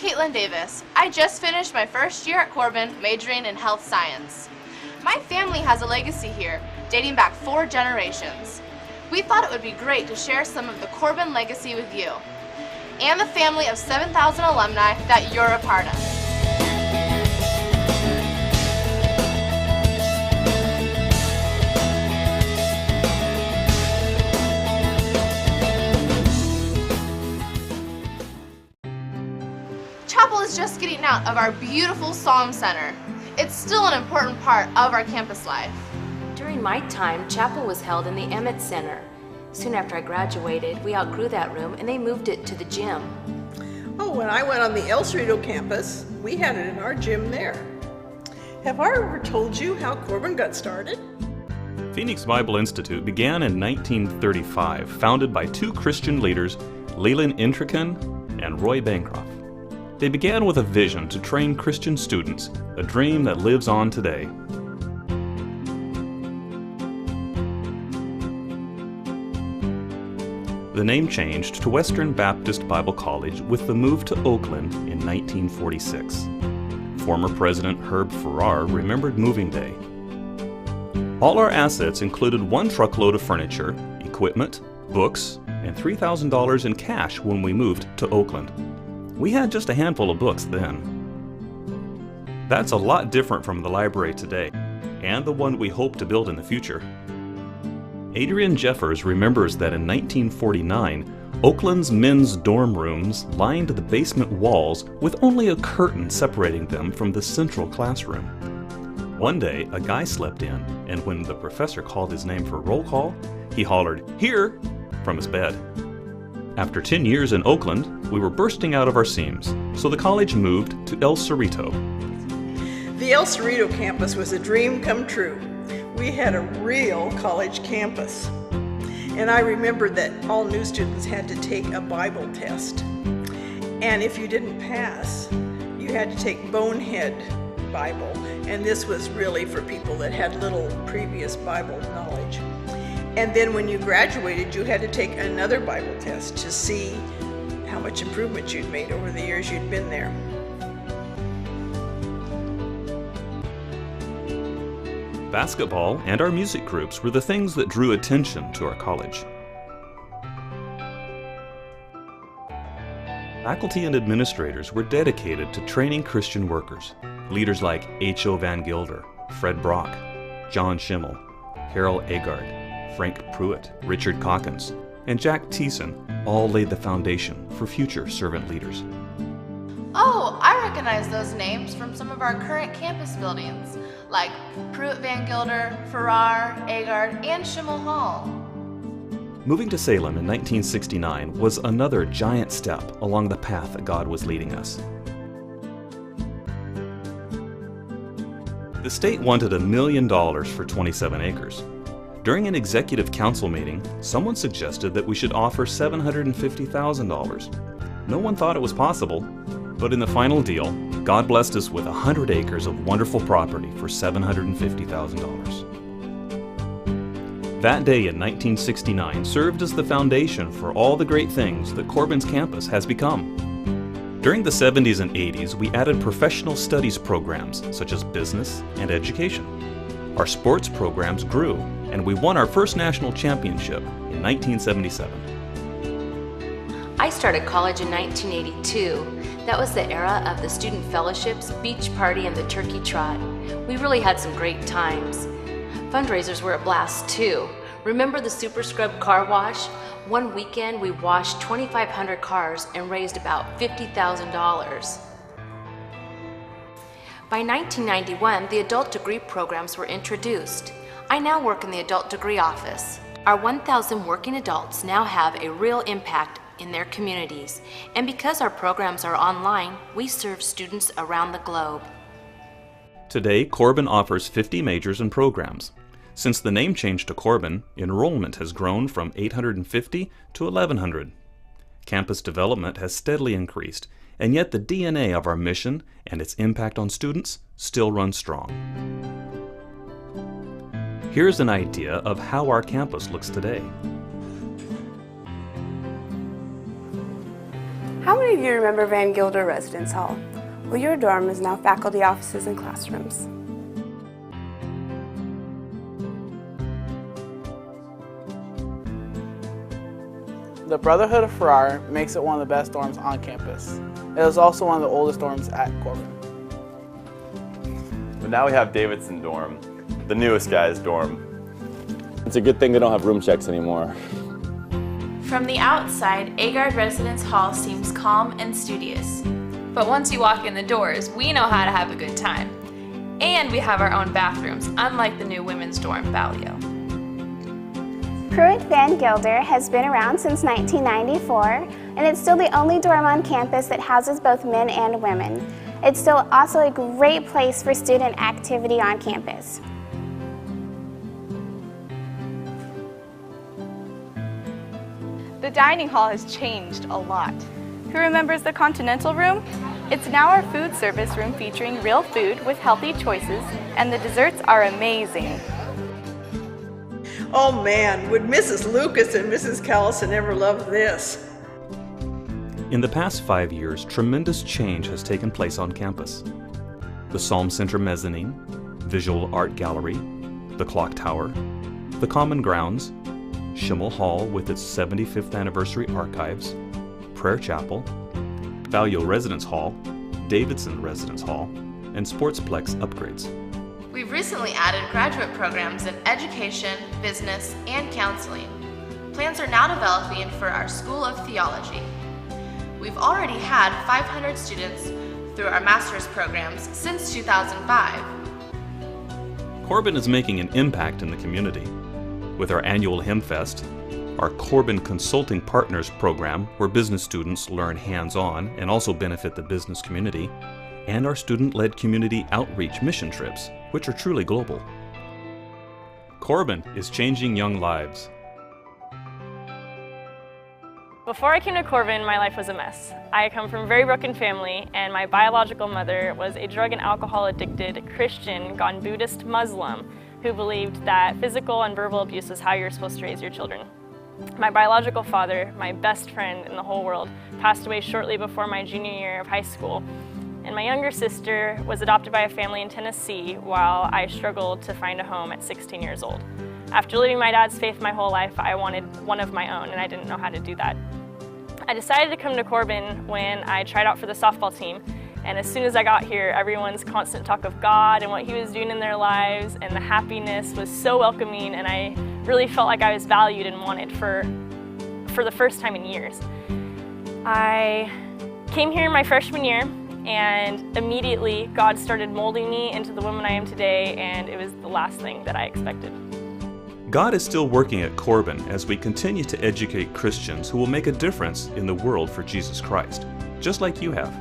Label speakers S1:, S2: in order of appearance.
S1: Caitlin Davis. I just finished my first year at Corban, majoring in health science. My family has a legacy here, dating back 4 generations. We thought it would be great to share some of the Corban legacy with you, and the family of 7,000 alumni that you're a part of. Chapel is just getting out of our beautiful Psalm Center. It's still an important part of our campus life.
S2: During my time, chapel was held in the Emmett Center. Soon after I graduated, we outgrew that room and they moved it to the gym.
S3: Oh, when I went on the El Cerrito campus, we had it in our gym there. Have I ever told you how Corban got started?
S4: Phoenix Bible Institute began in 1935, founded by 2 Christian leaders, Leland Intrican and Roy Bancroft. They began with a vision to train Christian students, a dream that lives on today. The name changed to Western Baptist Bible College with the move to Oakland in 1946. Former President Herb Farrar remembered moving day. All our assets included 1 truckload of furniture, equipment, books, and $3,000 in cash when we moved to Oakland. We had just a handful of books then. That's a lot different from the library today, and the one we hope to build in the future. Adrian Jeffers remembers that in 1949, Oakland's men's dorm rooms lined the basement walls with only a curtain separating them from the central classroom. One day, a guy slept in, and when the professor called his name for roll call, he hollered, "Here!" from his bed. After 10 years in Oakland, we were bursting out of our seams, so the college moved to El Cerrito.
S3: The El Cerrito campus was a dream come true. We had a real college campus. And I remember that all new students had to take a Bible test. And if you didn't pass, you had to take Bonehead Bible. And this was really for people that had little previous Bible knowledge. And then when you graduated, you had to take another Bible test to see how much improvement you'd made over the years you'd been there.
S4: Basketball and our music groups were the things that drew attention to our college. Faculty and administrators were dedicated to training Christian workers. Leaders like H.O. Van Gilder, Fred Brock, John Schimmel, Carol Agard, Frank Pruitt, Richard Calkins, and Jack Thiessen all laid the foundation for future servant leaders.
S1: Oh, I recognize those names from some of our current campus buildings, like Pruitt Van Gilder, Farrar, Agard, and Schimmel Hall.
S4: Moving to Salem in 1969 was another giant step along the path that God was leading us. The state wanted $1 million for 27 acres. During an executive council meeting, someone suggested that we should offer $750,000. No one thought it was possible, but in the final deal, God blessed us with 100 acres of wonderful property for $750,000. That day in 1969 served as the foundation for all the great things that Corban's campus has become. During the 70s and 80s, we added professional studies programs such as business and education. Our sports programs grew, and we won our first national championship in 1977.
S2: I started college in 1982. That was the era of the student fellowships, beach party, and the turkey trot. We really had some great times. Fundraisers were a blast too. Remember the Super Scrub car wash? One weekend we washed 2,500 cars and raised about $50,000. By 1991, the adult degree programs were introduced. I now work in the adult degree office. Our 1,000 working adults now have a real impact in their communities, and because our programs are online, we serve students around the globe.
S4: Today, Corban offers 50 majors and programs. Since the name change to Corban, enrollment has grown from 850 to 1,100. Campus development has steadily increased, and yet the DNA of our mission and its impact on students still runs strong. Here's an idea of how our campus looks today.
S5: How many of you remember Van Gilder Residence Hall? Well, your dorm is now faculty offices and classrooms.
S6: The Brotherhood of Farrar makes it one of the best dorms on campus. It is also one of the oldest dorms at Corban.
S7: But now we have Davidson dorm, the newest guy's dorm.
S8: It's a good thing they don't have room checks anymore.
S9: From the outside, Agard Residence Hall seems calm and studious.
S10: But once you walk in the doors, we know how to have a good time. And we have our own bathrooms, unlike the new women's dorm, Balliol.
S11: Pruitt Van Gilder has been around since 1994, and it's still the only dorm on campus that houses both men and women. It's still also a great place for student activity on campus.
S12: The dining hall has changed a lot. Who remembers the Continental Room? It's now our food service room featuring real food with healthy choices, and the desserts are amazing.
S3: Oh man, would Mrs. Lucas and Mrs. Callison ever love this?
S4: In the past 5 years, tremendous change has taken place on campus. The Psalm Center mezzanine, Visual Art Gallery, the Clock Tower, the Common Grounds, Schimmel Hall with its 75th anniversary archives, Prayer Chapel, Balliol Residence Hall, Davidson Residence Hall, and Sportsplex upgrades.
S1: We've recently added graduate programs in education, business, and counseling. Plans are now developing for our School of Theology. We've already had 500 students through our master's programs since 2005.
S4: Corban is making an impact in the community. With our annual Hymn Fest, our Corban Consulting Partners program, where business students learn hands-on and also benefit the business community, and our student-led community outreach mission trips, which are truly global. Corban is changing young lives.
S13: Before I came to Corban, my life was a mess. I come from a very broken family, and my biological mother was a drug and alcohol addicted Christian gone Buddhist Muslim who believed that physical and verbal abuse is how you're supposed to raise your children. My biological father, my best friend in the whole world, passed away shortly before my junior year of high school. And my younger sister was adopted by a family in Tennessee while I struggled to find a home at 16 years old. After leaving my dad's faith my whole life, I wanted one of my own, and I didn't know how to do that. I decided to come to Corban when I tried out for the softball team, and as soon as I got here, everyone's constant talk of God and what He was doing in their lives and the happiness was so welcoming, and I really felt like I was valued and wanted for the first time in years. I came here my freshman year, and immediately God started molding me into the woman I am today, and it was the last thing that I expected.
S4: God is still working at Corban as we continue to educate Christians who will make a difference in the world for Jesus Christ, just like you have.